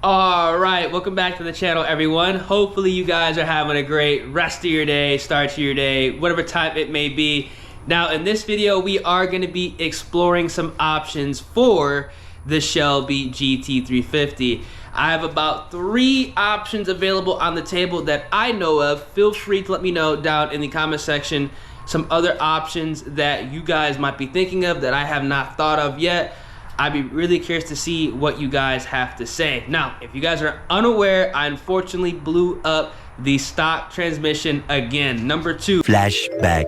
All right, welcome back to the channel, everyone. Hopefully you guys are having a great rest of your day, start to your day, whatever time it may be. Now, in this video, we are going to be exploring some options for the Shelby GT350. I have about 3 options available on the table that I know of. Feel free to let me know down in the comment section some other options that you guys might be thinking of that I have not thought of yet. I'd be really curious to see what you guys have to say. Now, if you guys are unaware, I unfortunately blew up the stock transmission again. Number 2. Flashback.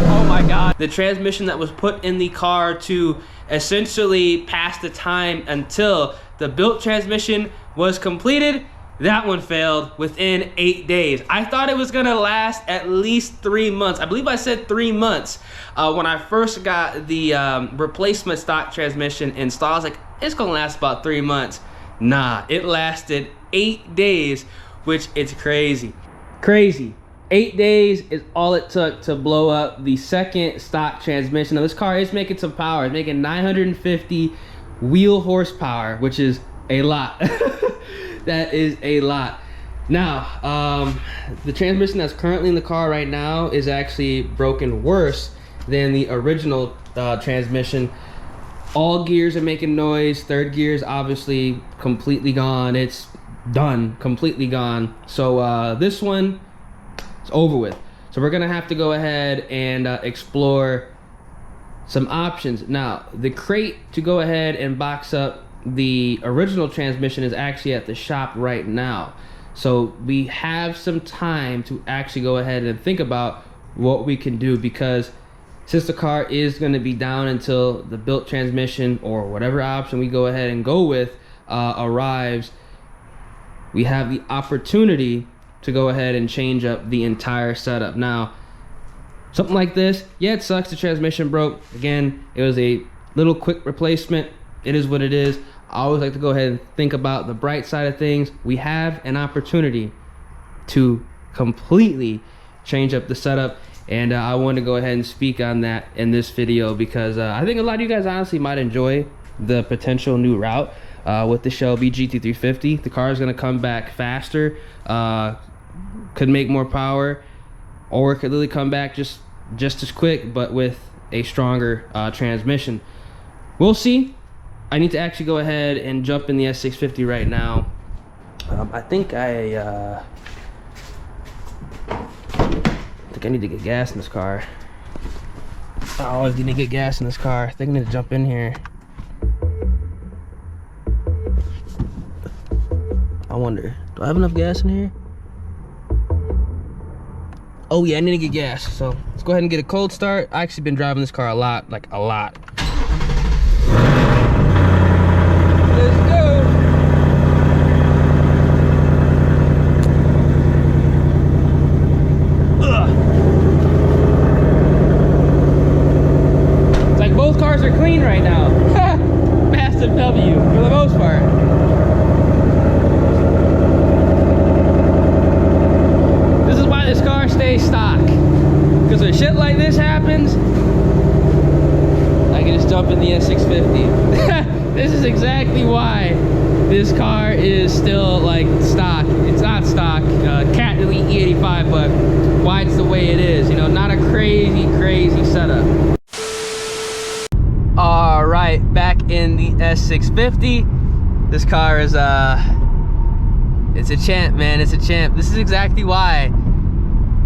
Oh my God. The transmission that was put in the car to essentially pass the time until the built transmission was completed, that one failed within 8 days. I thought it was gonna last at least 3 months. I believe I said 3 months. When I first got the replacement stock transmission installed, I was like, it's gonna last about 3 months. Nah, it lasted 8 days, which is crazy. Crazy. 8 days is all it took to blow up the second stock transmission. Now this car is making some power. It's making 950 wheel horsepower, which is a lot. That is a lot. Now, the transmission that's currently in the car right now is actually broken worse than the original transmission. All gears are making noise. Third gear is obviously completely gone. It's done, completely gone. So this one is over with. So we're gonna have to go ahead and explore some options. Now, the crate to go ahead and box up the original transmission is actually at the shop right now. So we have some time to actually go ahead and think about what we can do, because since the car is going to be down until the built transmission or whatever option we go ahead and go with arrives, we have the opportunity to go ahead and change up the entire setup. Now, something like this, yeah, it sucks the transmission broke. Again, it was a little quick replacement. It is what it is. I always like to go ahead and think about the bright side of things. We have an opportunity to completely change up the setup, and I want to go ahead and speak on that in this video, because I think a lot of you guys honestly might enjoy the potential new route with the Shelby GT350. The car is going to come back faster, could make more power, or it could literally come back just as quick, but with a stronger transmission. We'll see. I need to actually go ahead and jump in the S650 right now. I think I need to get gas in this car. I always need to get gas in this car. I think I need to jump in here. I wonder, do I have enough gas in here? Oh yeah, I need to get gas. So let's go ahead and get a cold start. I've actually been driving this car a lot, like a lot. Are clean right now. Massive W for the most part. This is why this car stays stock, because when shit like this happens, I can just jump in the S650. This is exactly why this car is still like stock. It's not stock, Cat Elite E85, but why it's the way it is, you know, not a crazy setup. All right, back in the S650. This car is it's a champ, man. It's a champ. This is exactly why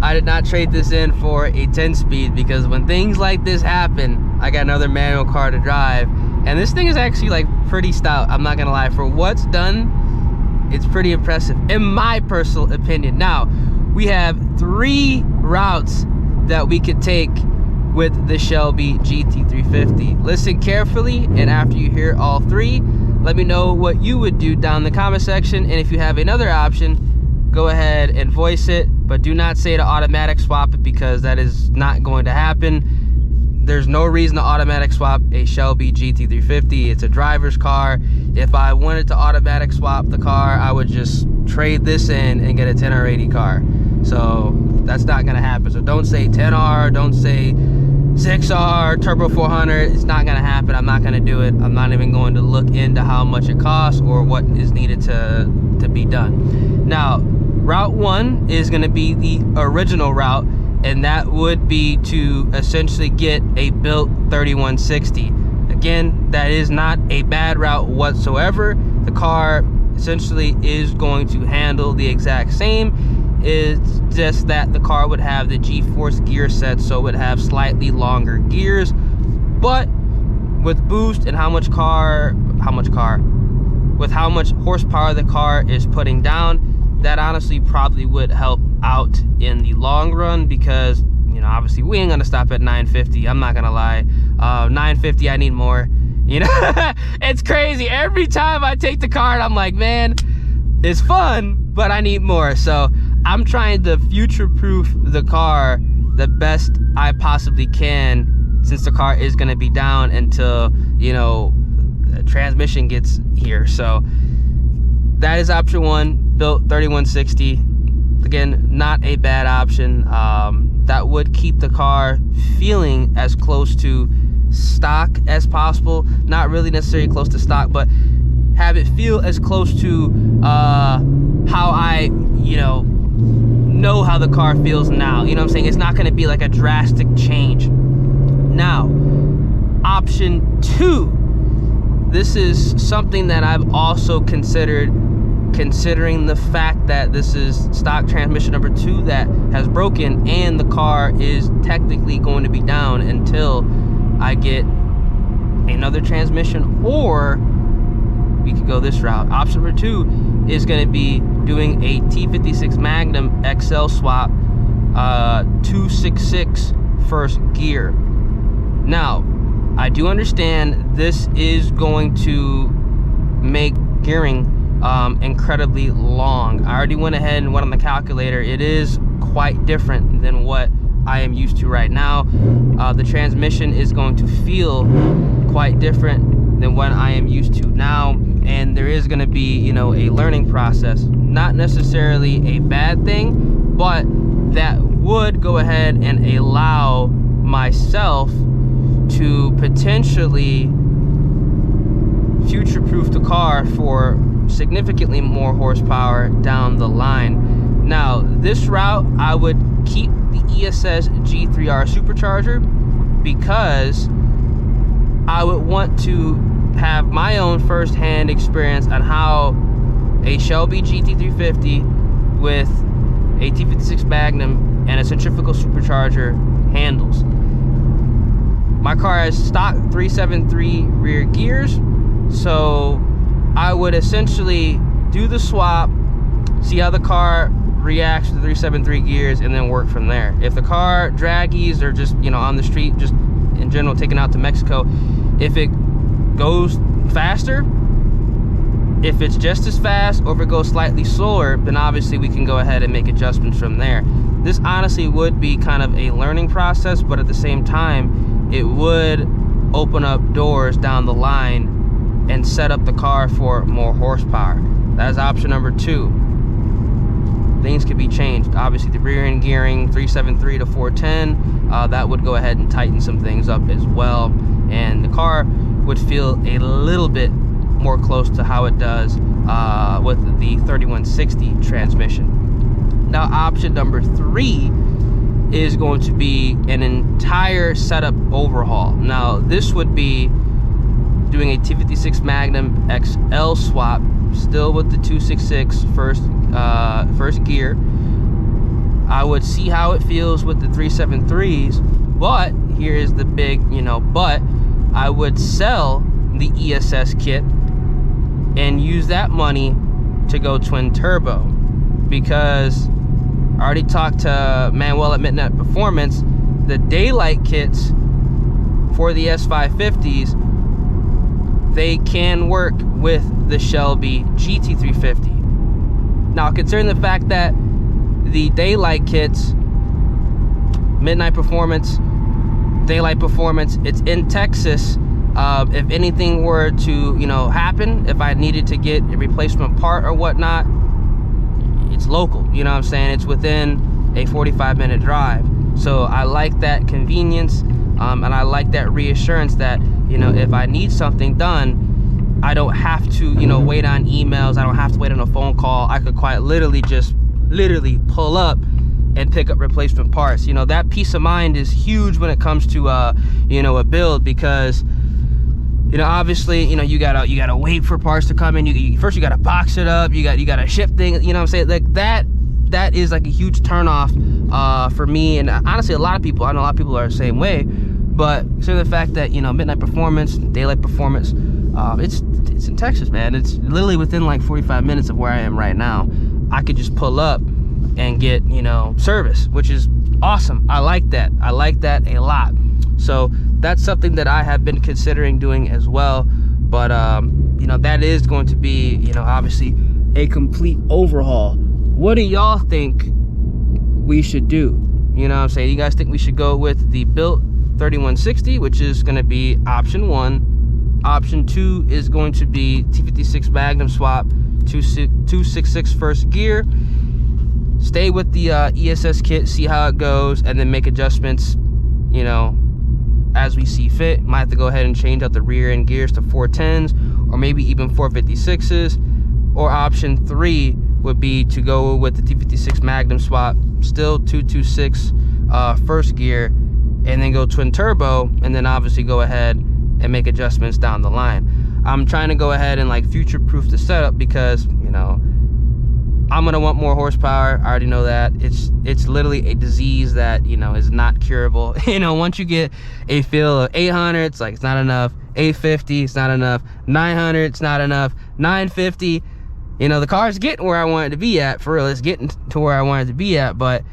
I did not trade this in for a 10-speed, because when things like this happen, I got another manual car to drive, and this thing is actually like pretty stout. I'm not gonna lie, for what's done, it's pretty impressive in my personal opinion. Now, we have 3 routes that we could take with the Shelby GT350. Listen carefully, and after you hear all 3, let me know what you would do down in the comment section. And if you have another option, go ahead and voice it, but do not say to automatic swap it, because that is not going to happen. There's no reason to automatic swap a Shelby GT350. It's a driver's car. If I wanted to automatic swap the car, I would just trade this in and get a 10R80 car. So that's not gonna happen. So don't say 10R, don't say 6R turbo 400. It's not gonna happen. I'm not gonna do it. I'm not even going to look into how much it costs or what is needed to be done. Now, route 1 is gonna be the original route, and that would be to essentially get a built 3160. Again, that is not a bad route whatsoever. The car essentially is going to handle the exact same. It's just that the car would have the G-force gear set, so it would have slightly longer gears, but with boost and how much horsepower the car is putting down, that honestly probably would help out in the long run, because, you know, obviously we ain't gonna stop at 950. I'm not gonna lie. 950, I need more. You know, it's crazy. Every time I take the car, I'm like, man, it's fun, but I need more. So I'm trying to future-proof the car the best I possibly can, since the car is gonna be down until, you know, the transmission gets here. So that is option 1, built 3160. Again, not a bad option. That would keep the car feeling as close to stock as possible. Not really necessarily close to stock, but have it feel as close to how I, you know how the car feels now. You know what I'm saying? It's not going to be like a drastic change. Now, option 2. This is something that I've also considered, considering the fact that this is stock transmission number 2 that has broken, and the car is technically going to be down until I get another transmission, or we could go this route. Option number 2 is going to be doing a T56 Magnum XL swap, 266 first gear. Now, I do understand this is going to make gearing incredibly long. I already went ahead and went on the calculator. It is quite different than what I am used to right now. The transmission is going to feel quite different than what I am used to now, and there is going to be, you know, a learning process. Not necessarily a bad thing, but that would go ahead and allow myself to potentially future-proof the car for significantly more horsepower down the line. Now, this route, I would keep the ESS G3R Supercharger, because I would want to have my own first-hand experience on how a Shelby GT350 with a T56 Magnum and a centrifugal supercharger handles. My car has stock 373 rear gears, so I would essentially do the swap, see how the car reacts to the 373 gears, and then work from there. If the car draggies, or just, you know, on the street, just in general, taken out to Mexico, if it goes faster, if it's just as fast, or if it goes slightly slower, then obviously we can go ahead and make adjustments from there. This honestly would be kind of a learning process, but at the same time, it would open up doors down the line and set up the car for more horsepower. That is option number 2. Things could be changed. Obviously, the rear end gearing 373 to 410, that would go ahead and tighten some things up as well, and the car would feel a little bit more close to how it does with the 3160 transmission. Now, option number 3 is going to be an entire setup overhaul. Now, this would be doing a T56 Magnum XL swap, still with the 266 first gear. I would see how it feels with the 373s, but here is the big, you know, but I would sell the ESS kit and use that money to go twin turbo, because I already talked to Manuel at Midnight Performance. The daylight kits for the S550s, they can work with the Shelby GT350. Now, considering the fact that the daylight kits, Midnight Performance, daylight performance, it's in Texas. If anything were to, you know, happen, if I needed to get a replacement part or whatnot, it's local, you know what I'm saying? It's within a 45-minute drive. So I like that convenience. And I like that reassurance that, you know, if I need something done, I don't have to, you know, wait on emails. I don't have to wait on a phone call. I could quite literally just pull up and pick up replacement parts. You know, that peace of mind is huge when it comes to you know, a build, because, you know, obviously, you know, you gotta wait for parts to come in. First you gotta box it up, you gotta ship things, you know what I'm saying? Like that is like a huge turnoff for me, and honestly a lot of people, I know a lot of people are the same way. But so the fact that, you know, midnight performance, daylight performance, it's in Texas, man. It's literally within like 45 minutes of where I am right now. I could just pull up and get, you know, service, which is awesome. I like that. I like that a lot. So that's something that I have been considering doing as well. But you know, that is going to be, you know, obviously a complete overhaul. What do y'all think we should do? You know what I'm saying? You guys think we should go with the built 3160, which is going to be option 1. Option 2 is going to be T56 Magnum swap, 266 first gear. Stay with the ESS kit, see how it goes, and then make adjustments, you know, as we see fit. Might have to go ahead and change out the rear end gears to 410s, or maybe even 456s. Or option 3 would be to go with the T56 Magnum swap, still 226 first gear, and then go twin turbo, and then obviously go ahead and make adjustments down the line. I'm trying to go ahead and like future-proof the setup, because, you know, I'm gonna want more horsepower. I already know that. It's literally a disease that, you know, is not curable. You know, once you get a feel of 800, it's like, it's not enough. 850, it's not enough. 900, it's not enough. 950, you know, the car's getting where I want it to be at. For real, it's getting to where I want it to be at, but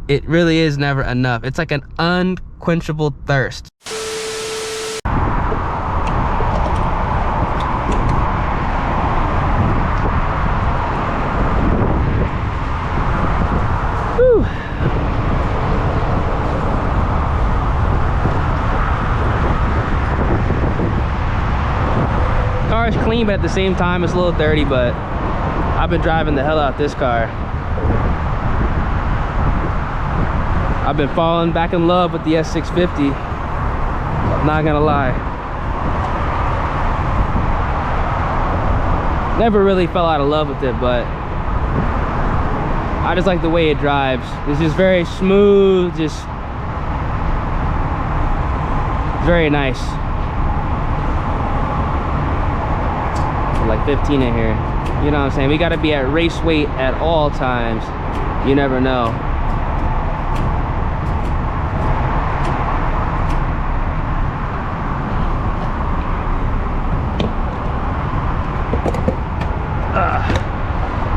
it really is never enough. It's like an unquenchable thirst. Car's clean, but at the same time it's a little dirty. But I've been driving the hell out this car. I've been falling back in love with the S650, not gonna lie. Never really fell out of love with it, but I just like the way it drives. It's just very smooth, just very nice. Like 15 in here, you know what I'm saying? We got to be at race weight at all times. You never know.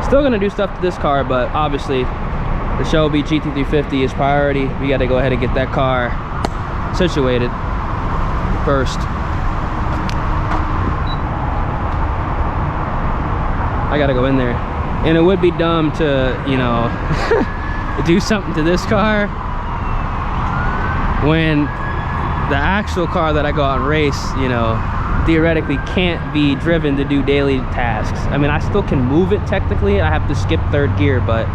Still gonna do stuff to this car, but obviously the Shelby GT350 is priority. We got to go ahead and get that car situated first. I gotta go in there, and it would be dumb to, you know, do something to this car when the actual car that I go out and race, you know, theoretically can't be driven to do daily tasks. I mean, I still can move it technically. I have to skip third gear, but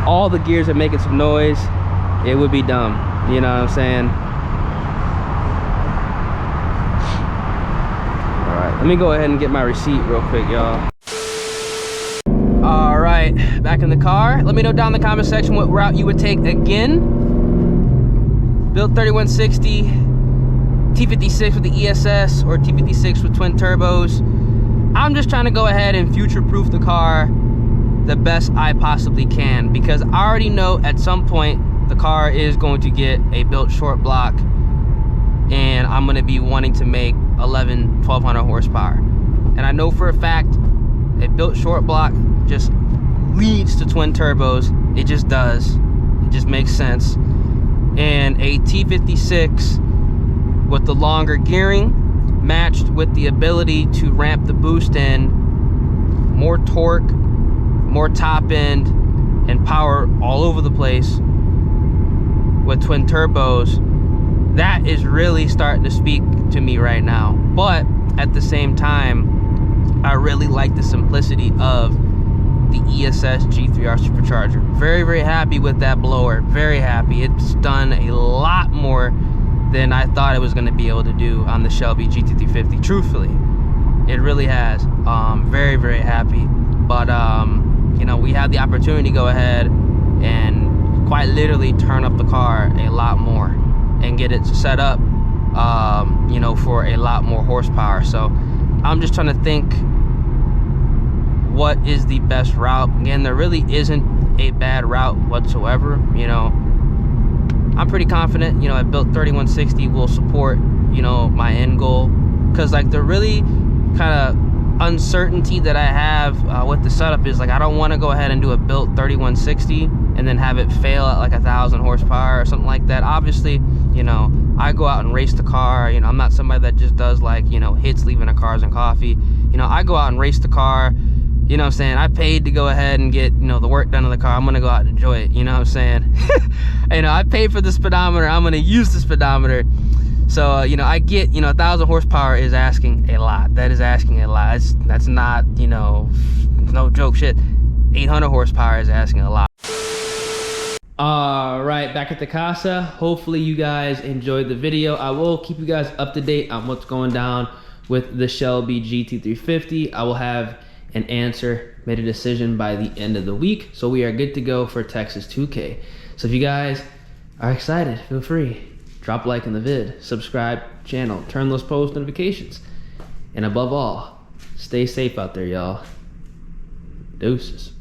all the gears are making some noise. It would be dumb, you know what I'm saying? Let me go ahead and get my receipt real quick, y'all. All right, back in the car. Let me know down in the comment section what route you would take again. Built 3160, T56 with the ESS, or T56 with twin turbos. I'm just trying to go ahead and future-proof the car the best I possibly can, because I already know at some point the car is going to get a built short block, and I'm going to be wanting to make 1200 horsepower. And I know for a fact a built short block just leads to twin turbos. It just does. It just makes sense. And a T56 with the longer gearing matched with the ability to ramp the boost in, more torque, more top end, and power all over the place with twin turbos, that is really starting to speak to me right now. But at the same time, I really like the simplicity of the ESS G3R Supercharger. Very, very happy with that blower. Very happy. It's done a lot more than I thought it was going to be able to do on the Shelby GT350. Truthfully, it really has. Very, very happy. But you know, we had the opportunity to go ahead and quite literally turn up the car a lot more and get it set up, you know, for a lot more horsepower. So I'm just trying to think, what is the best route? Again, there really isn't a bad route whatsoever. You know, I'm pretty confident, you know, a built 3160 will support, you know, my end goal. Because like the really kind of uncertainty that I have with the setup is like, I don't want to go ahead and do a built 3160 and then have it fail at like 1,000 horsepower or something like that. Obviously, you know, I go out and race the car. You know, I'm not somebody that just does like, you know, hits leaving a cars and coffee. You know, I go out and race the car. You know what I'm saying? I paid to go ahead and get, you know, the work done on the car. I'm gonna go out and enjoy it. You know what I'm saying? You know, I paid for the speedometer. I'm gonna use the speedometer. So, you know, I get, you know, 1,000 horsepower is asking a lot. That is asking a lot. That's not, you know, no joke shit. 800 horsepower is asking a lot. All right, back at the casa. Hopefully you guys enjoyed the video. I will keep you guys up to date on what's going down with the Shelby GT350. I will have an answer, made a decision by the end of the week. So we are good to go for Texas 2K. So if you guys are excited, feel free. Drop a like in the vid, subscribe channel, turn those post notifications. And above all, stay safe out there, y'all. Deuces.